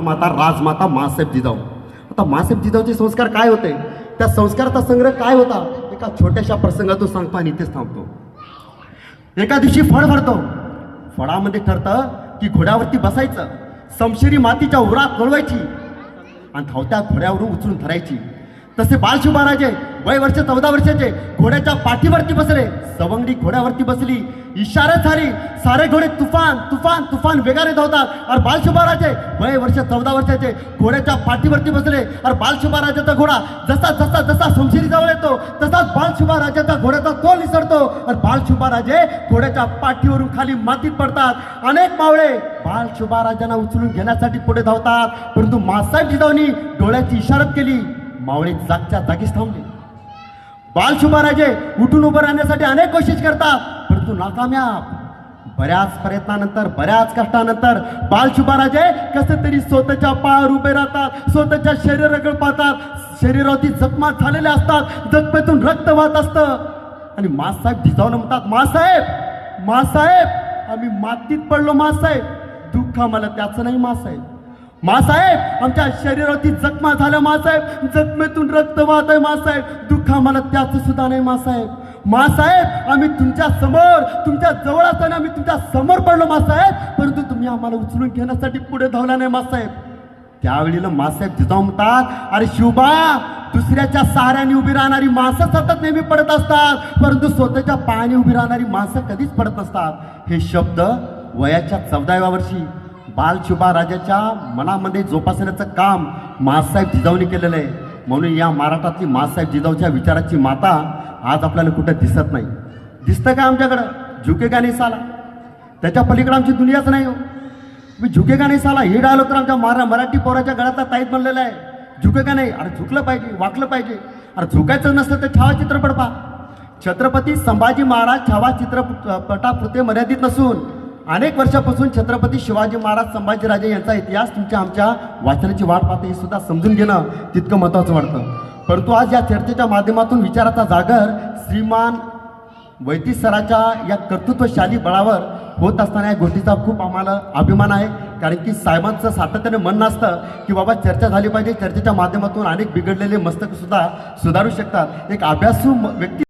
माता राजमाता मासाहेब जिजाऊ. आता मासाहेब जिजाऊचे संस्कार काय होते, त्या संस्काराचा संग्रह काय होता, एका छोट्याशा प्रसंगातून सांगतो आणि इथेच थांबतो. एका दिवशी फळ भरतो. फळामध्ये ठरतं की घोड्यावरती बसायचं, समशेरी मातीच्या उरात वळवायची आणि धावत्या घोड्यावरून उचलून धरायची. तसे बालशुभाराजे वय वर्ष 14 वर्षाचे घोड्याच्या पाठीवरती बसले. सवंगडी घोड्यावरती बसली, इशारा झाली. सारे घोडे तुफान तुफान तुफान वेगाने धावतात. और बालशुभाराजे वय वर्ष 14 वर्षाचे घोड्याच्या पाठीवरती बसले. और बालशुभाराजाचा घोडा जसा जसा जसा समशेरी जवळ येतो तसाच बालशुभाराजाचा घोड्याचा तोल निसरतो. और बालशुभाराजे घोड्याच्या पाठीवरून खाली मातीत पडतात. अनेक मावळे बालशुभाराजांना उचलून घेण्यासाठी पुढे धावतात, परंतु मासाहेब जिजाऊंनी डोळ्याची इशारत केली. मावळे जागच्या जागीच थांबले. बालशुभाराजे उठून उभं राहण्यासाठी अनेक कोशिश करतात, परंतु नाकामयाब. बऱ्याच प्रयत्नानंतर बऱ्याच कष्टानंतर बालशुभाराजे कसे तरी स्वतःच्या पायावर उभे राहतात. स्वतःच्या शरीराकडे पाहतात. शरीरावरती जखमा झालेल्या असतात, जखमेतून रक्त वाहत असतं. आणि मासाहेब जिजाऊन म्हणतात, मासाहेब मासाहेब आम्ही मातीत पडलो. मासाहेब दुःख आम्हाला त्याचं नाही. मासाहेब मासाहेब आमच्या शरीरावरती जखमा झाल्या. मासाहेब जखमेतून रक्त वाहत आहे. मासाहेब दुःख आम्हाला त्याचं सुद्धा नाही. मासाहेब मासाहेब आम्ही तुमच्या समोर तुमच्या जवळ असताना आम्ही तुमच्या समोर पडलो. मासाहेब परंतु तुम्ही आम्हाला उचलून घेण्यासाठी पुढे धावला नाही. मासाहेब त्यावेळेला मासाहेब जिजाऊ म्हणतात, अरे शिवबा, दुसऱ्याच्या सहाऱ्याने उभी राहणारी माणसं सतत नेहमी पडत असतात, परंतु स्वतःच्या पायाने उभी राहणारी माणसं कधीच पडत नसतात. हे शब्द वयाच्या 14व्या वर्षी बालशुभाराजाच्या मनामध्ये जोपासण्याचं काम मासाहेब जिजाऊंनी केलेलं आहे. म्हणून या महाराष्ट्रातली मासाहेब जिजाऊच्या विचाराची माता आज आपल्याला कुठं दिसत नाही. दिसतं का आमच्याकडं? झुकेगा नाही साला. त्याच्या पलीकडे आमची दुनियाच नाही हो. मी झुकेगा नाही साला हे डायलॉग तर आमच्या मराठी पोराच्या गळ्यातला ताईत बनलेला आहे. झुकेगा नाही, अरे झुकलं पाहिजे, वाकलं पाहिजे. अरे झुकायचं नसतं तर छावा चित्रपट पहा. छत्रपती संभाजी महाराज छावा चित्रपटापुरते मर्यादित नसून अनेक वर्षापासून छत्रपती शिवाजी महाराज संभाजीराजे यांचा इतिहास तुमच्या आमच्या वाचनाची वाट पाहते, हे सुद्धा समजून घेणं तितकं महत्त्वाचं वाटतं. परंतु आज या चर्चेच्या माध्यमातून विचाराचा जागर श्रीमान वैतीस सराच्या या कर्तृत्वशाली बळावर होत असताना या गोष्टीचा खूप आम्हाला अभिमान आहे. कारण की साहेबांचं सातत्याने म्हणणं असतं की बाबा चर्चा झाली पाहिजे, चर्चेच्या माध्यमातून अनेक बिघडलेले मस्तक सुद्धा सुधारू शकतात. एक अभ्यासू व्यक्ती